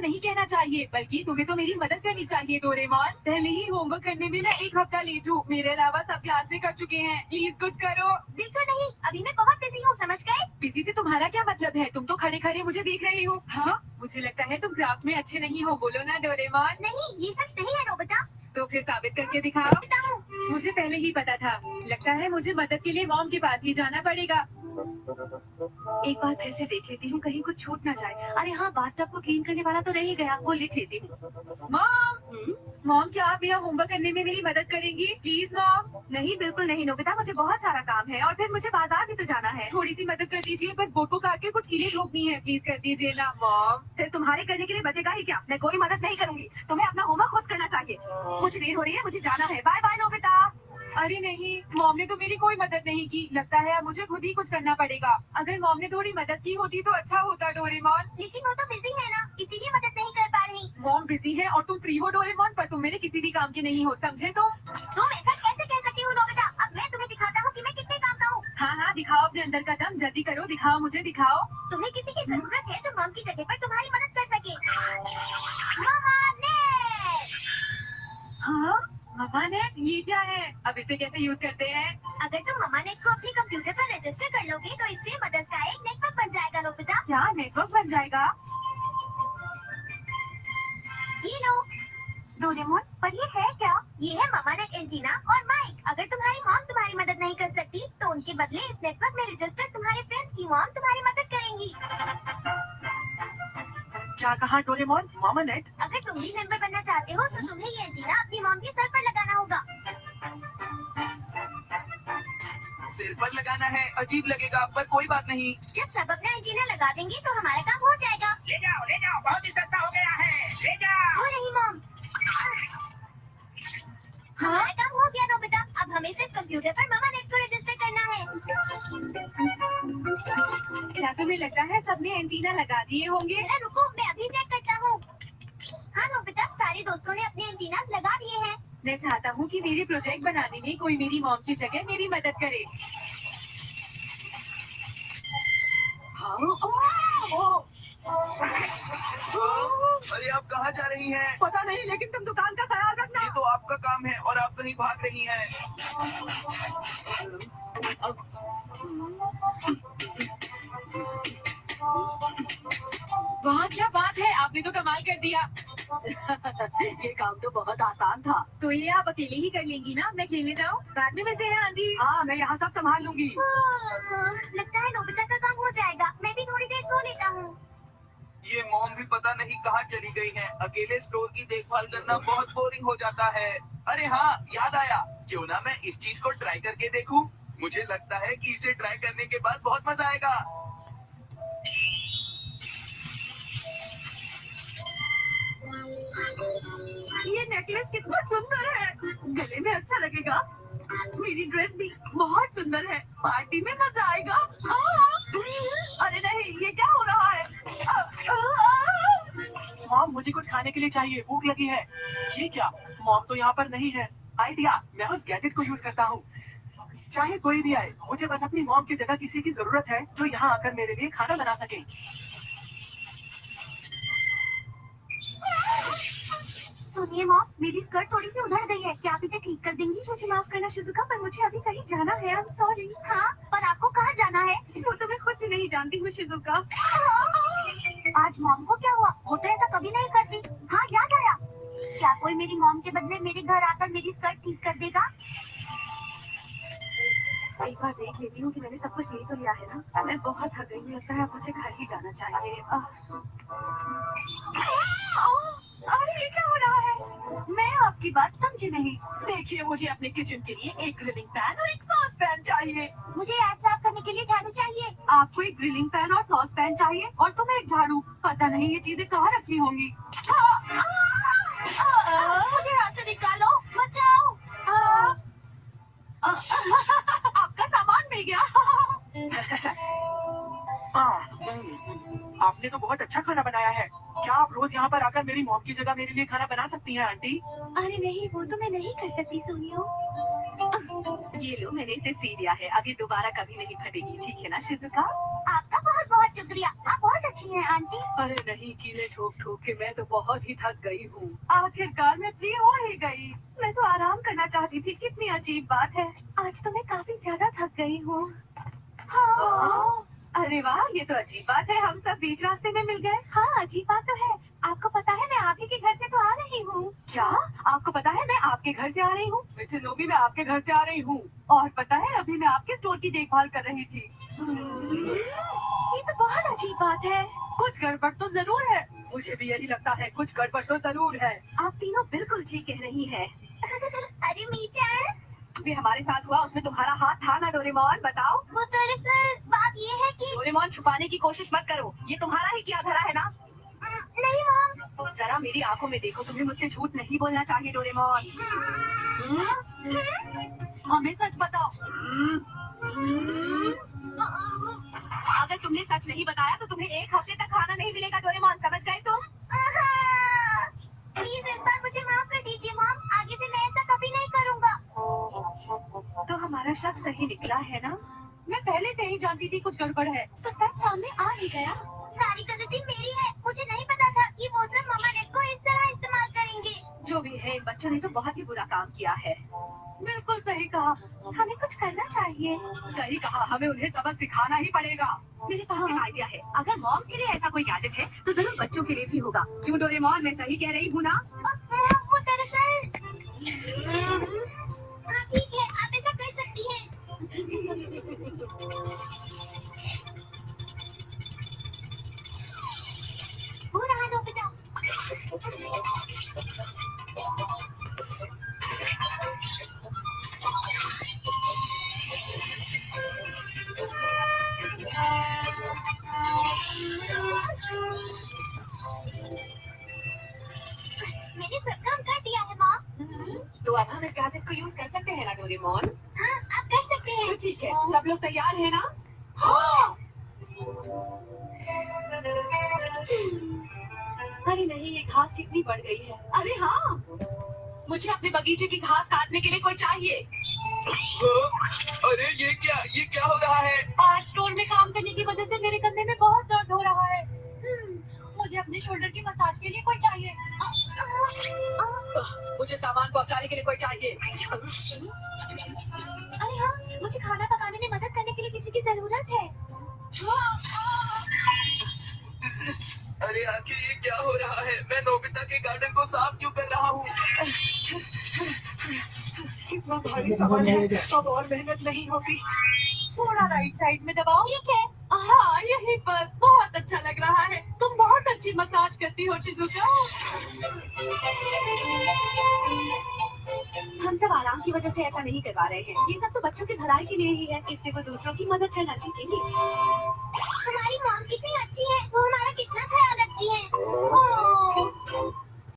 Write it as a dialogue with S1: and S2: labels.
S1: नहीं कहना चाहिए, बल्कि तुम्हें तो मेरी मदद करनी चाहिए डोरेमोन। पहले ही होमवर्क करने में मैं 1 हफ्ता लेट हूँ। मेरे अलावा सब क्लास में कर चुके हैं। प्लीज कुछ करो।
S2: बिल्कुल नहीं, अभी मैं बहुत बिजी हूँ, समझ गए?
S1: बिजी से तुम्हारा क्या मतलब है? तुम तो खड़े खड़े मुझे देख रहे हो। हाँ, मुझे लगता है तुम क्राफ्ट में अच्छे नहीं हो। बोलो ना डोरेमोन।
S2: नहीं, ये सच नहीं है नोबिता।
S1: तो फिर साबित करके दिखाओ।
S2: बताऊं?
S1: मुझे पहले ही पता था। लगता है मुझे मदद के लिए मॉम के पास ही जाना पड़ेगा। एक बार फिर से देख लेती हूँ, कहीं कुछ छूट ना जाए। अरे हाँ, बाथटब को क्लीन करने वाला तो रह ही गया, वो लिख लेती हूँ। मॉम, मॉम क्या आप मेरा होमवर्क करने में मेरी मदद करेंगी? Please mom. नहीं, बिल्कुल नहीं नोबिता, मुझे बहुत सारा काम है और फिर मुझे बाजार भी तो जाना है। थोड़ी सी मदद कर दीजिए, बस बोट को काट के कुछ कीड़े रोकनी है। प्लीज कर दीजिए ना मॉम। फिर तुम्हारे करने के लिए बचेगा ही क्या? मैं कोई मदद नहीं करूंगी। तुम्हें अपना होमवर्क खुद करना चाहिए। मुझे देर हो रही है, मुझे जाना है। Bye bye Nobita. अरे नहीं, मॉम ने तो मेरी कोई मदद नहीं की। लगता है अब मुझे खुद ही कुछ करना पड़ेगा। अगर मॉम ने थोड़ी मदद की होती तो अच्छा होता डोरेमोन।
S2: लेकिन वो तो बिजी है ना, इसीलिए मदद नहीं कर पा रही।
S1: मॉम बिजी है और तुम फ्री हो डोरेमोन, पर तुम मेरे किसी भी काम के नहीं हो, समझे तुम?
S2: तुम ऐसा कैसे कह सकती हो नोबिता? अब मैं तुम्हें दिखाता हूँ कि मैं कितने काम का हूँ।
S1: हाँ हाँ, दिखाओ अपने अंदर का दम। जल्दी करो, दिखाओ, मुझे दिखाओ।
S2: तुम्हें किसी की जरूरत है जो मॉम की जगह पर तुम्हारी मदद कर सके। मम्मा नेट!
S1: हाँ, मम्मा नेट, ये क्या है? अब इसे कैसे यूज करते हैं?
S2: अगर तुम मम्मा नेट को अपने कंप्यूटर पर रजिस्टर कर लोगे तो इससे मदद का एक नेटवर्क बन जाएगा नोबिता।
S1: क्या नेटवर्क बन जाएगा?
S2: ये लो
S1: डोरेमोन, पर ये है क्या?
S2: ये है मम्मा नेट एंटीना और माइक। अगर तुम्हारी मॉम तुम्हारी मदद नहीं कर सकती तो उनके बदले इस नेटवर्क में रजिस्टर तुम्हारे फ्रेंड्स की मॉम तुम्हारी मदद करेंगी।
S1: क्या कहा डोरेमोन? मामा नेट?
S2: अगर तुम भी मेंबर बनना चाहते हो तो तुम्हें ये एंटीना अपनी मॉम के सर पर लगाना होगा।
S3: सिर पर लगाना है, अजीब लगेगा, पर कोई बात नहीं।
S2: जब सब अपना एंटीना लगा देंगे तो हमारा काम हो जाएगा।
S3: ले जाओ, बहुत ही सस्ता हो गया है। ले जाओ।
S2: हो नहीं मॉम, हमारा काम हो गया नोबिता। अब हमें सिर्फ कंप्यूटर पर मम्मा नेट को रजिस्टर करना है।
S1: क्या तुम्हें लगता है सबने एंटीना लगा दिए होंगे?
S2: जरा रुको, मैं अभी चेक करता हूँ। हाँ नोबिता, सारे दोस्तों ने अपने एंटीना लगा दिए हैं।
S1: मैं चाहता हूँ कि मेरे प्रोजेक्ट बनाने में कोई मेरी मॉम की जगह मेरी मदद करे। हाँ,
S3: अरे आप कहाँ जा रही हैं?
S1: पता नहीं, लेकिन तुम दुकान का ख्याल रखना।
S3: ये तो आपका काम है और आप कहीं भाग रही हैं।
S1: वहाँ क्या बात है, आपने तो कमाल कर दिया। ये काम तो बहुत आसान था। तो ये आप अकेले ही कर लेंगी ना? मैं खेलने जाऊँ? बाद में मिलते हैं आंटी। हाँ, मैं यहाँ सब संभाल लूंगी।
S2: लगता है नोबिता का काम हो जाएगा। मैं भी थोड़ी देर सो लेता हूँ।
S3: ये मॉम भी पता नहीं कहाँ चली गई हैं। अकेले स्टोर की देखभाल करना बहुत बोरिंग हो जाता है। अरे हाँ, याद आया, क्यों ना मैं इस चीज को ट्राई करके देखूं? मुझे लगता है कि इसे ट्राई करने के बाद बहुत मजा आएगा।
S1: ये नेकलेस कितना सुंदर है, गले में अच्छा लगेगा। मेरी ड्रेस भी बहुत सुंदर है, पार्टी में मजा आएगा। अरे नहीं, ये क्या हो रहा है? मॉम, मुझे कुछ खाने के लिए चाहिए, भूख लगी है। ये क्या? मॉम तो यहाँ पर नहीं है। आइडिया, मैं उस गैजेट को यूज करता हूँ। चाहे कोई भी आए, मुझे बस अपनी मॉम की जगह किसी की जरूरत है जो यहाँ आकर मेरे लिए खाना बना सके।
S2: सुनिए मॉम, मेरी स्कर्ट थोड़ी सी उधर गई है, क्या आप इसे ठीक कर देंगी? मुझे माफ करना शिजुका, पर मुझे अभी कहीं जाना है। I'm sorry। हाँ, पर आपको कहाँ जाना है?
S1: वो तो मैं खुद भी नहीं जानती हूँ शिजुका।
S2: आज मॉम को क्या हुआ? वो तो ऐसा कभी नहीं करती। हाँ, याद आया, क्या कोई मेरी मॉम के बदले मेरे घर आकर मेरी स्कर्ट ठीक कर देगा?
S1: एक बार देख लेती हूँ कि मैंने सब कुछ ले तो लिया है ना। मैं बहुत थक गई हूँ, लगता है अब मुझे घर ही जाना चाहिए। अरे ये क्या हो रहा है? मैं आपकी बात समझी नहीं। देखिए, मुझे अपने किचन के लिए एक ग्रिलिंग पैन और एक सॉस पैन चाहिए।
S2: मुझे याद साफ करने के लिए झाड़ू चाहिए।
S1: आपको एक ग्रिलिंग पैन और सॉस पैन चाहिए और तुम्हें एक झाड़ू। पता नहीं ये चीजें कहाँ रखी होंगी।
S2: मुझे यहाँ से निकालो, बचाओ।
S1: आपका सामान मिल गया। आपने तो बहुत अच्छा खाना बनाया है। क्या आप रोज यहाँ पर आकर मेरी मॉम की जगह मेरे लिए खाना बना सकती हैं आंटी?
S2: अरे नहीं, वो तो मैं नहीं कर सकती सुनियो।
S1: ये लो, मैंने इसे सी दिया है, अभी दोबारा कभी नहीं फटेगी, ठीक है ना शिजुका?
S2: आपका बहुत बहुत बहुत शुक्रिया, आप बहुत अच्छी हैं आंटी।
S1: अरे नहीं, कीले ठोक ठोक के मैं तो बहुत ही थक गई हूँ। आखिरकार मैं फ्री हो ही गई। मैं तो आराम करना चाहती थी। कितनी अजीब बात है।
S2: आज तो मैं काफी ज्यादा थक गई हूँ।
S1: हाँ। अरे वाह, ये तो अजीब बात है। हम सब बीच रास्ते में मिल गए।
S2: हाँ, अजीब बात तो है। आपको पता है मैं आप ही के घर से तो आ रही हूँ।
S1: क्या आपको पता है मैं आपके घर से आ रही हूँ? मिसेस नोबी, मैं आपके घर से आ रही हूँ। और पता है अभी मैं आपके स्टोर की देखभाल कर रही थी।
S2: ये तो बहुत अजीब बात है।
S1: कुछ गड़बड़ तो जरूर है। मुझे भी यही लगता है, कुछ गड़बड़ तो जरूर है।
S2: आप तीनों बिल्कुल ठीक कह रही हैं। अरे मीचर,
S1: भी हमारे साथ हुआ उसमें तुम्हारा हाथ था ना डोरेमोन? बताओ।
S2: वो दरअसल बात ये है कि
S1: डोरेमोन, छुपाने की कोशिश मत करो। ये तुम्हारा ही किया धरा है ना?
S2: नहीं मॉम।
S1: जरा मेरी आंखों में देखो। तुम्हें मुझसे झूठ नहीं बोलना चाहिए डोरेमोन। हमें सच बताओ। अगर तुमने सच नहीं बताया तो तुम्हें 1 हफ्ते तक खाना नहीं मिलेगा डोरेमोन, समझ गए तुम?
S2: प्लीज इस बार मुझे माफ कर दीजिए मॉम, आगे से मैं ऐसा कभी नहीं करूँगा।
S1: तो हमारा शक सही निकला है ना? मैं पहले से ही जानती थी कुछ गड़बड़ है।
S2: तो सच सामने आ ही गया। सारी गलती मेरी है। मुझे नहीं पता था कि वो सब मामा नेट को इस तरह इस्तेमाल करेंगे।
S1: जो भी है, इन बच्चों ने तो बहुत ही बुरा काम किया है। बिल्कुल सही कहा।
S2: हमें कुछ करना चाहिए।
S1: सही कहा, हमें उन्हें सबक सिखाना ही पड़ेगा। मेरे पास एक आइडिया है। अगर मॉम्स के लिए ऐसा कोई गैजेट है तो जरूर बच्चों के लिए भी होगा। क्यों डोरेमोन, मैं सही कह रही हूँ ना?
S2: वो दरअसल हाँ ठीक है, आप ऐसा कर सकती हैं। हो रहा नोबिता। मैंने सब काम कर दिया है मॉम।
S1: तो अब हम इस गैजेट को यूज कर सकते हैं ना डोरेमोन?
S2: हाँ, आप कर सकते हैं।
S1: तो ठीक है, सब लोग तैयार हैं ना?
S2: हाँ।
S1: अरे नहीं, ये घास कितनी बढ़ गई है। अरे हाँ, मुझे अपने बगीचे की घास काटने के लिए कोई चाहिए।
S3: अरे ये क्या हो रहा है?
S1: आज स्टोर में काम करने की वजह से मेरे कंधे में बहुत दर्द हो रहा है। मुझे अपने शोल्डर की मसाज के लिए कोई चाहिए। मुझे सामान पहुंचाने के लिए कोई चाहिए।
S2: अरे हाँ, मुझे खाना पकाने में मदद करने के लिए किसी की जरूरत है।
S3: अरे आखिर ये क्या हो रहा है? मैं नोबिता के गार्डन को साफ क्यों कर रहा हूँ?
S1: कितना भारी सामान है, अब और मेहनत नहीं होती। थोड़ा राइट साइड में दबाओ। ठीक है। हाँ, यहीं पर। बहुत अच्छा लग रहा है। तुम बहुत अच्छी मसाज करती हो शिजुका। हम सब आराम की वजह से ऐसा नहीं करवा रहे हैं। ये सब तो बच्चों की भलाई के लिए ही है। इससे वो दूसरों की मदद करना सीखेंगे।